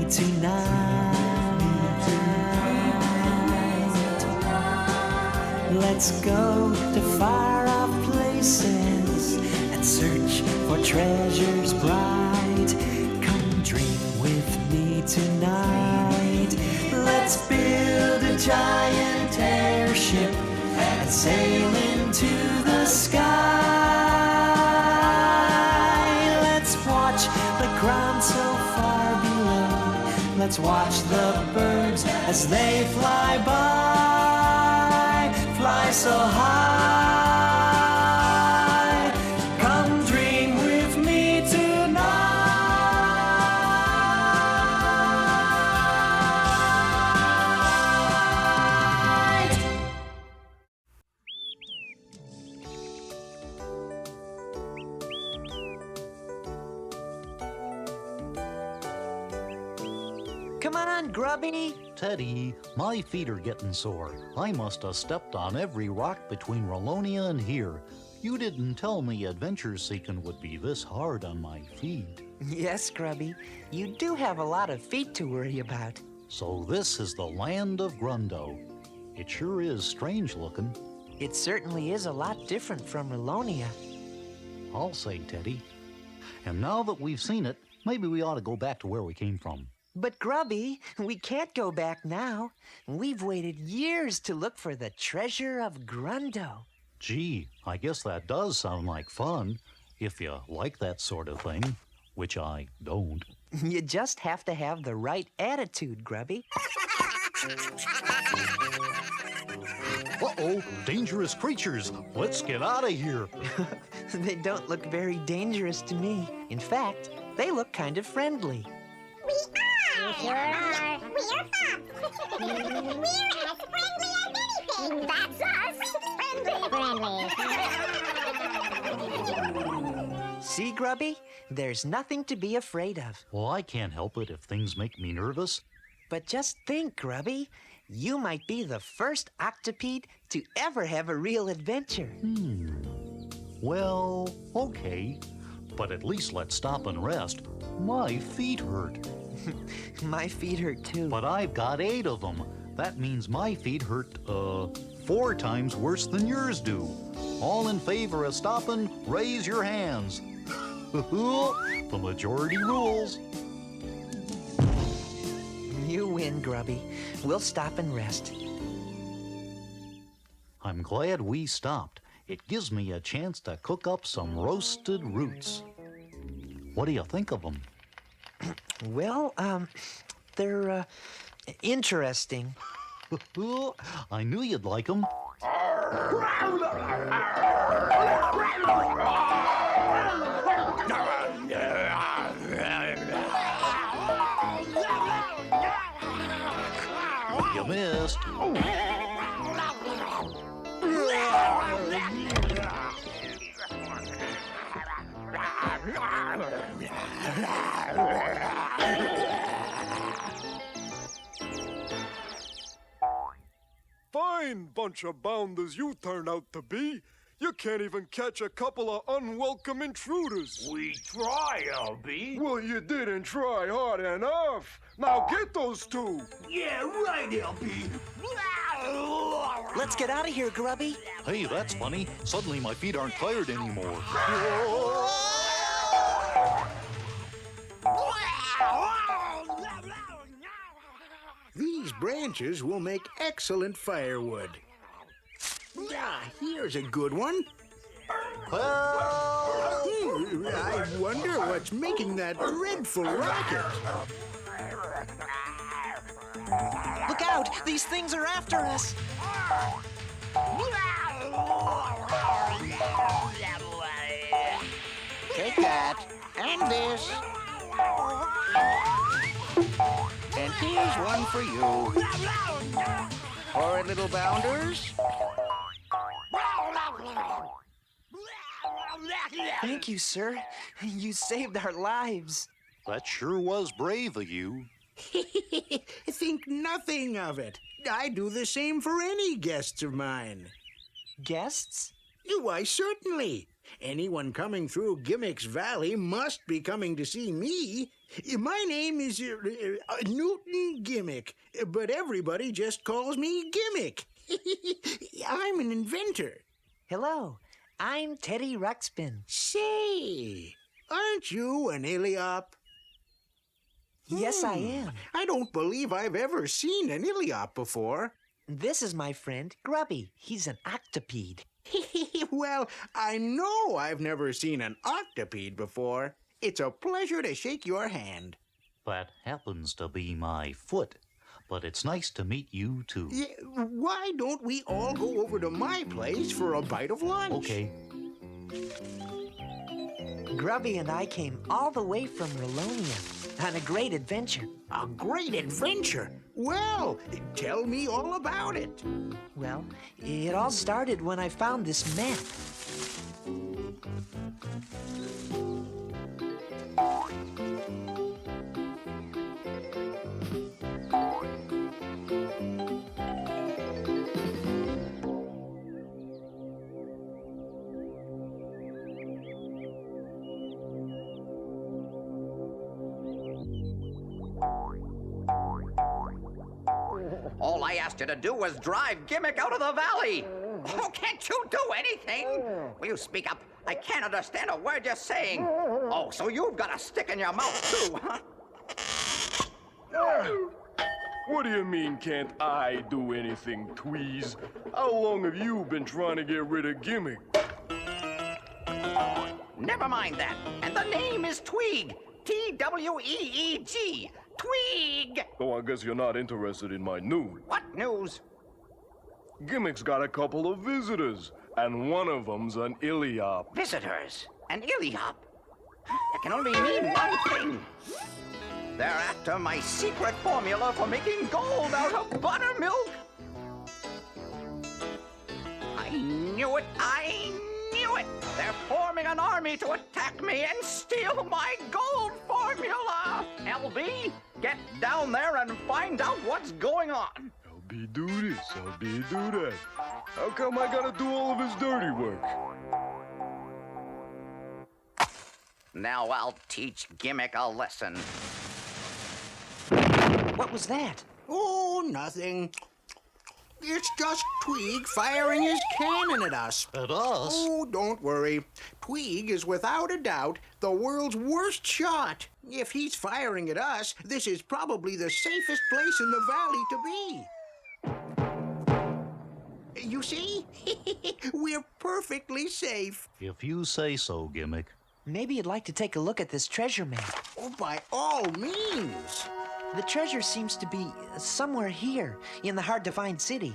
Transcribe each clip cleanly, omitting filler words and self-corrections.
me tonight. Let's go to far-off places and search for treasures bright. Come dream with me tonight. Let's build a giant airship and sail into the sky. Let's watch the ground so far below. Let's watch the birds as they fly by, fly so high. Come dream with me tonight. Come on, Grubby. Teddy, my feet are getting sore. I must have stepped on every rock between Rolonia and here. You didn't tell me adventure seeking would be this hard on my feet. Yes, Grubby, you do have a lot of feet to worry about. So this is the land of Grundo. It sure is strange looking. It certainly is a lot different from Rolonia. I'll say, Teddy. And now that we've seen it, maybe we ought to go back to where we came from. But Grubby, we can't go back now. We've waited years to look for the treasure of Grundo. Gee, I guess that does sound like fun, if you like that sort of thing, which I don't. You just have to have the right attitude, Grubby. Uh-oh, dangerous creatures. Let's get out of here. They don't look very dangerous to me. In fact, they look kind of friendly. We sure are. We're fun. We're as friendly as anything. That's us. Friendly. See, Grubby? There's nothing to be afraid of. Well, I can't help it if things make me nervous. But just think, Grubby. You might be the first octopede to ever have a real adventure. Well, okay. But at least let's stop and rest. My feet hurt. My feet hurt too. But I've got 8 of them. That means my feet hurt, 4 times worse than yours do. All in favor of stopping, raise your hands. The majority rules. You win, Grubby. We'll stop and rest. I'm glad we stopped. It gives me a chance to cook up some roasted roots. What do you think of them? Well, they're, interesting. I knew you'd like them. You missed. Fine bunch of bounders you turn out to be. You can't even catch a couple of unwelcome intruders. We try, LB. Well, you didn't try hard enough. Now get those 2. Yeah, right, LB. Let's get out of here, Grubby. Hey, that's funny. Suddenly my feet aren't tired anymore. These branches will make excellent firewood. Ah, here's a good one. I wonder what's making that dreadful racket. Look out! These things are after us! Take that, and this. And here's one for you. All right, little bounders. Thank you, sir. You saved our lives. That sure was brave of you. Think nothing of it. I do the same for any guests of mine. Guests? Why, certainly. Anyone coming through Gimmick's Valley must be coming to see me. My name is Newton Gimmick, but everybody just calls me Gimmick. I'm an inventor. Hello, I'm Teddy Ruxpin. Say, aren't you an Iliop? Yes, I am. I don't believe I've ever seen an Iliop before. This is my friend, Grubby. He's an octopede. Well, I know I've never seen an octopede before. It's a pleasure to shake your hand. That happens to be my foot, but it's nice to meet you, too. Yeah, why don't we all go over to my place for a bite of lunch? Okay. Grubby and I came all the way from Rolonia on a great adventure. A great adventure? Well, tell me all about it. Well, it all started when I found this map. All I asked you to do was drive Gimmick out of the valley. Oh, can't you do anything? Will you speak up? I can't understand a word you're saying. Oh, so you've got a stick in your mouth, too, huh? What do you mean, can't I do anything, Tweez? How long have you been trying to get rid of Gimmick? Never mind that. And the name is Tweeg. T-W-E-E-G. Tweeg! Oh, I guess you're not interested in my news. What news? Gimmick's got a couple of visitors, and one of them's an Iliop. Visitors. An Iliop. That can only mean one thing. They're after my secret formula for making gold out of buttermilk. I knew it. I knew it. They're forming an army to attack me and steal my gold formula. LB, get down there and find out what's going on. LB do this, LB do that. How come I gotta do all of his dirty work? Now I'll teach Gimmick a lesson. What was that? Oh, nothing. It's just Tweeg firing his cannon at us. At us? Oh, don't worry. Tweeg is without a doubt the world's worst shot. If he's firing at us, this is probably the safest place in the valley to be. You see? We're perfectly safe. If you say so, Gimmick. Maybe you'd like to take a look at this treasure map. Oh, by all means. The treasure seems to be somewhere here in the hard-to-find city.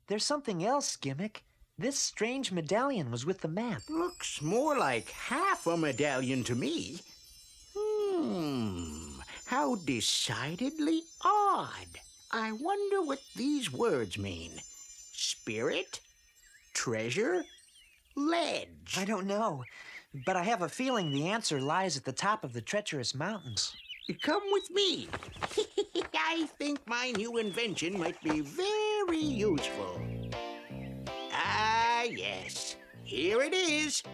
There's something else, Gimmick. This strange medallion was with the map. Looks more like half a medallion to me. How decidedly odd. I wonder what these words mean. Spirit? Treasure? Ledge? I don't know, but I have a feeling the answer lies at the top of the treacherous mountains. Come with me. I think my new invention might be very useful. Ah, yes. Here it is.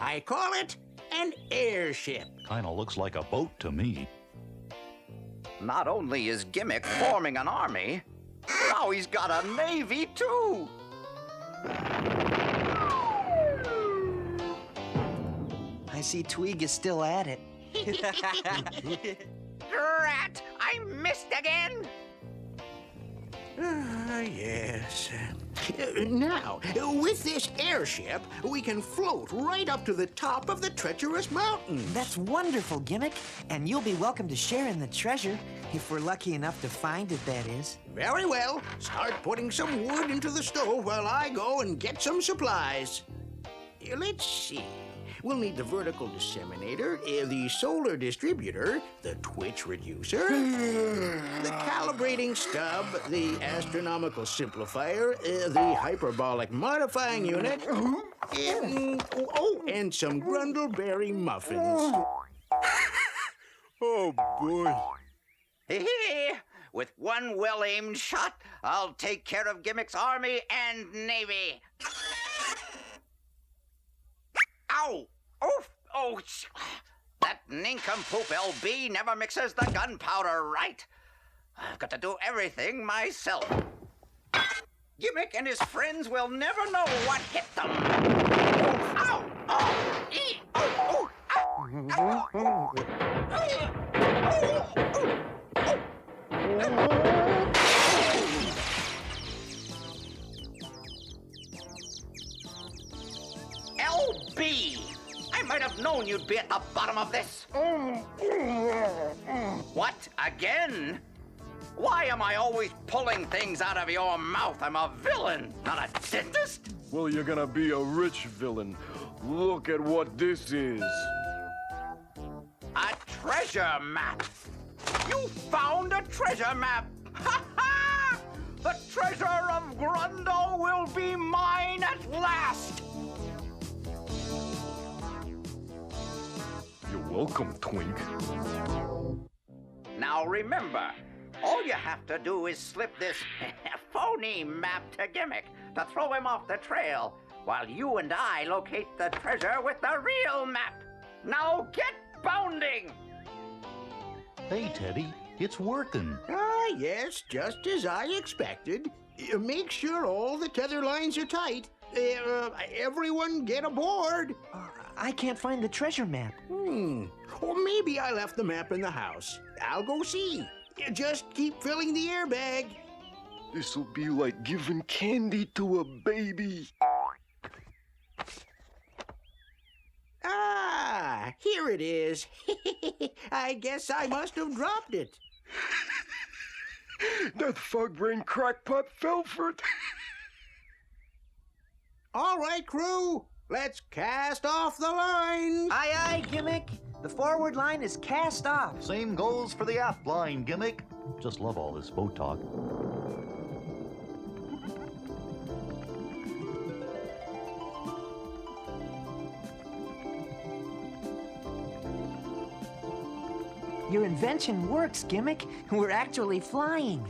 I call it an airship. Kinda looks like a boat to me. Not only is Gimmick forming an army, now he's got a navy, too. I see Tweeg is still at it. Drat! I missed again! Ah, yes. Now, with this airship, we can float right up to the top of the treacherous mountain. That's wonderful, Gimmick. And you'll be welcome to share in the treasure, if we're lucky enough to find it, that is. Very well. Start putting some wood into the stove while I go and get some supplies. Let's see. We'll need the vertical disseminator, the solar distributor, the twitch reducer, the calibrating stub, the astronomical simplifier, the hyperbolic modifying unit, and some grundleberry muffins. Oh, boy. Hey, With one well-aimed shot, I'll take care of Gimmick's army and navy. Ow! Oof! Oh, that nincompoop LB never mixes the gunpowder right. I've got to do everything myself. Gimmick and his friends will never know what hit them. Ow! Oh! Ee! Oh! Oh! Ow! LB! I might have known you'd be at the bottom of this. What? Again? Why am I always pulling things out of your mouth? I'm a villain, not a dentist. Well, you're gonna be a rich villain. Look at what this is. A treasure map. You found a treasure map. Ha ha! The treasure of Grundo will be mine at last. You're welcome, Twink. Now remember, all you have to do is slip this phony map to Gimmick to throw him off the trail, while you and I locate the treasure with the real map. Now get bounding! Hey, Teddy, it's working. Ah, yes, just as I expected. Make sure all the tether lines are tight. Everyone get aboard. I can't find the treasure map. Or maybe I left the map in the house. I'll go see. Just keep filling the airbag. This'll be like giving candy to a baby. Ah, here it is. I guess I must have dropped it. That fog-brain crackpot fell for it. All right, crew. Let's cast off the lines. Aye, aye, Gimmick. The forward line is cast off. Same goes for the aft line, Gimmick. Just love all this boat talk. Your invention works, Gimmick. We're actually flying.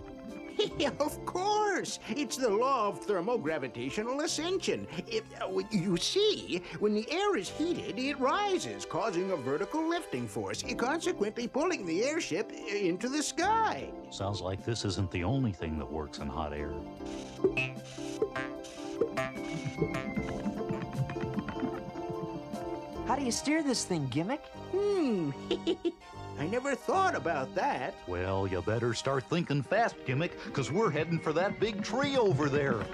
Of course. It's the law of thermogravitational ascension. You see, when the air is heated, it rises, causing a vertical lifting force, consequently pulling the airship into the sky. Sounds like this isn't the only thing that works in hot air. How do you steer this thing, Gimmick? I never thought about that. Well, you better start thinking fast, Gimmick, because we're heading for that big tree over there.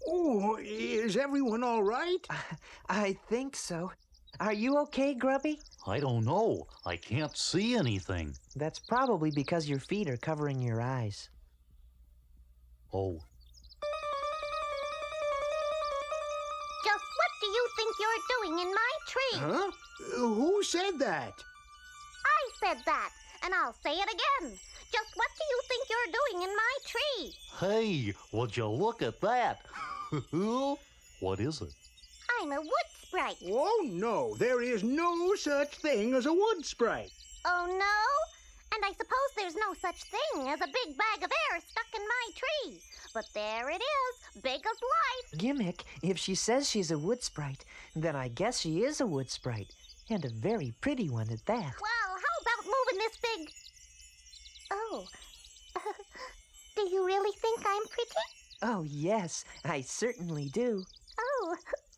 Oh, is everyone all right? I think so. Are you okay, Grubby? I don't know. I can't see anything. That's probably because your feet are covering your eyes. Oh, Just what do you think you're doing in my tree? Huh? Who said that? I said that, and I'll say it again. Just what do you think you're doing in my tree? hey, would you look at that? What is it? I'm a wood sprite. Oh, no, there is no such thing as a wood sprite. Oh, no? And I suppose there's no such thing as a big bag of air stuck in my tree. But there it is, big as life. Gimmick, if she says she's a wood sprite, then I guess she is a wood sprite. And a very pretty one at that. Well, how about moving this big... Oh. Do you really think I'm pretty? Oh, yes, I certainly do. Oh.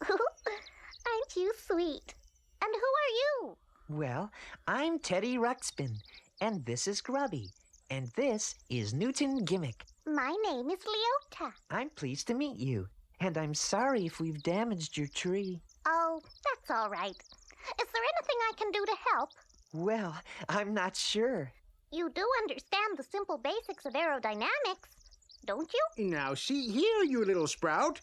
Aren't you sweet? And who are you? Well, I'm Teddy Ruxpin, and this is Grubby, and this is Newton Gimmick. My name is Leota. I'm pleased to meet you, and I'm sorry if we've damaged your tree. Oh, that's all right. Is there anything I can do to help? Well, I'm not sure. You do understand the simple basics of aerodynamics, don't you? Now, see here, you little sprout.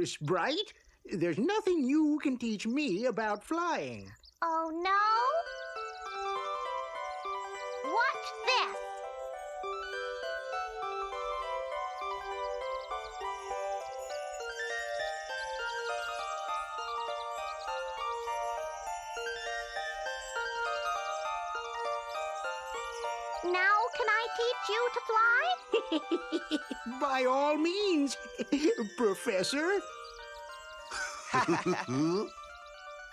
Sprite. There's nothing you can teach me about flying. Oh, no? Watch this. Now can I teach you to fly? By all means, Professor.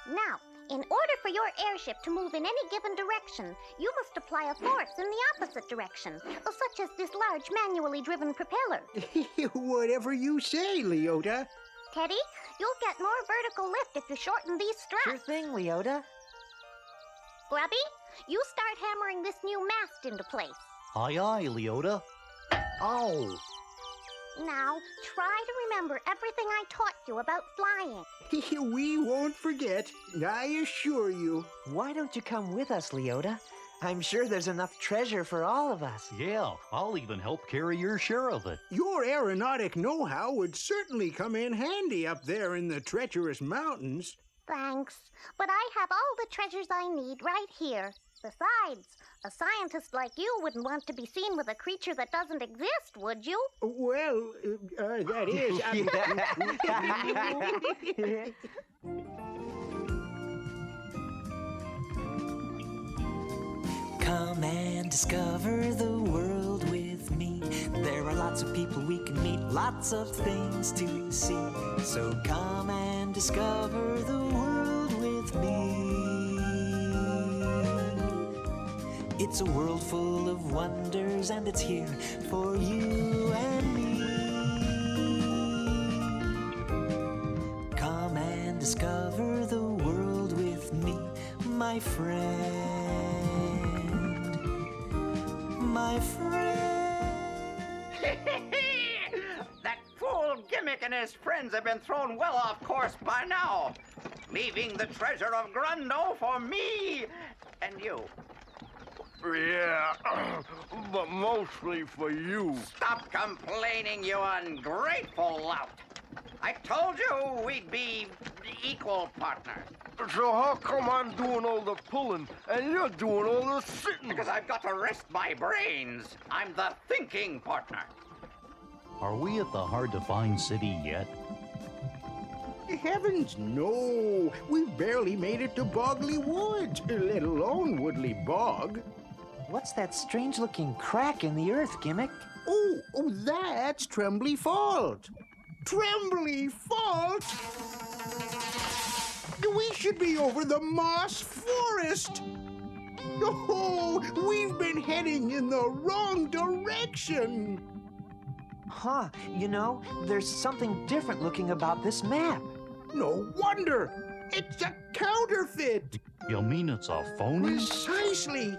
Now, in order for your airship to move in any given direction, you must apply a force in the opposite direction, such as this large manually driven propeller. Whatever you say, Leota. Teddy, you'll get more vertical lift if you shorten these straps. Sure thing, Leota. Grubby, you start hammering this new mast into place. Aye, aye, Leota. Ow! Now, try to remember everything I taught you about flying. We won't forget, I assure you. Why don't you come with us, Leota? I'm sure there's enough treasure for all of us. Yeah, I'll even help carry your share of it. Your aeronautic know-how would certainly come in handy up there in the treacherous mountains. Thanks, but I have all the treasures I need right here. Besides, a scientist like you wouldn't want to be seen with a creature that doesn't exist, would you? Well, that is... Come and discover the world with me. There are lots of people we can meet, lots of things to see. So come and discover the world with me. It's a world full of wonders, and it's here for you and me. Come and discover the world with me, my friend, my friend. That fool Gimmick and his friends have been thrown well off course by now, leaving the treasure of Grundo for me and you. Yeah, but mostly for you. Stop complaining, you ungrateful lout. I told you we'd be equal partners. So how come I'm doing all the pulling and you're doing all the sitting? Because I've got to rest my brains. I'm the thinking partner. Are we at the hard-to-find city yet? Heavens, no. We've barely made it to Bogley Woods, let alone Woodley Bog. What's that strange-looking crack in the earth, Gimmick? Oh, that's Trembly Fault. Trembly Fault? We should be over the Moss Forest. Oh, we've been heading in the wrong direction. Huh, you know, there's something different looking about this map. No wonder. It's a counterfeit. You mean it's a phony? Precisely.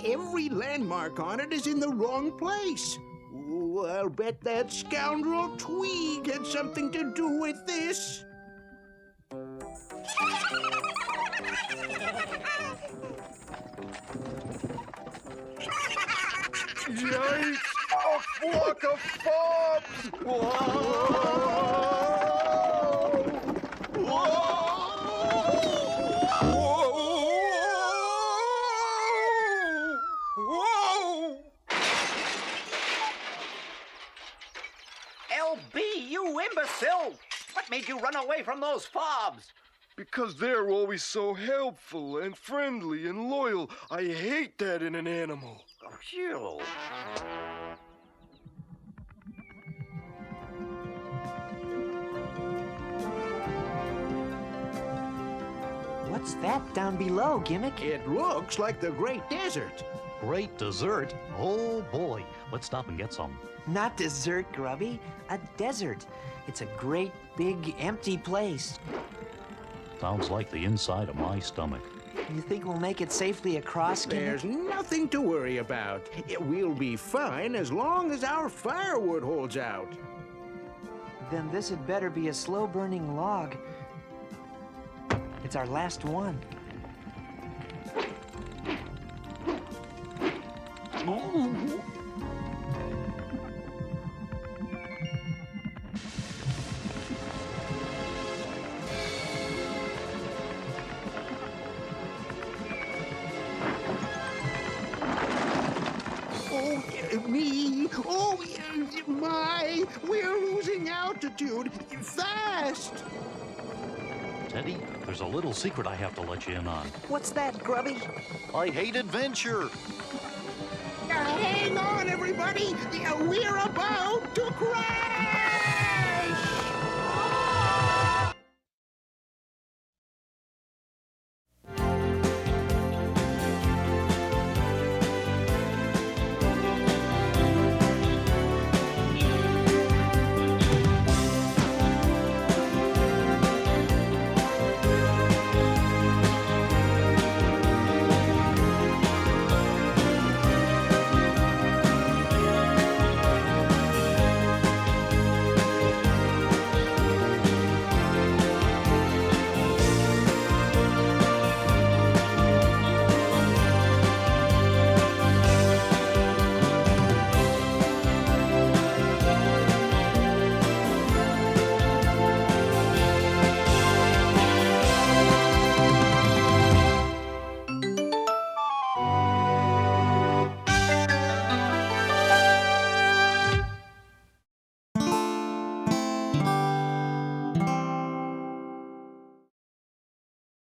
Every landmark on it is in the wrong place. Ooh, I'll bet that scoundrel Tweeg had something to do with this. Yikes! A flock of fobs! Whoa! Whoa! Whoa! LB, you imbecile! What made you run away from those fobs? Because they're always so helpful and friendly and loyal. I hate that in an animal. Oh, you. What's that down below, Gimmick? It looks like the Great Desert. Great dessert? Oh boy, let's stop and get some. Not dessert, Grubby. A desert. It's a great, big, empty place. Sounds like the inside of my stomach. You think we'll make it safely across, Gimmick? There's nothing to worry about. We'll be fine as long as our firewood holds out. Then this had better be a slow-burning log. It's our last one. Me? Oh, my! We're losing altitude fast! Teddy, there's a little secret I have to let you in on. What's that, Grubby? I hate adventure. Hang on, everybody! We're about to crash!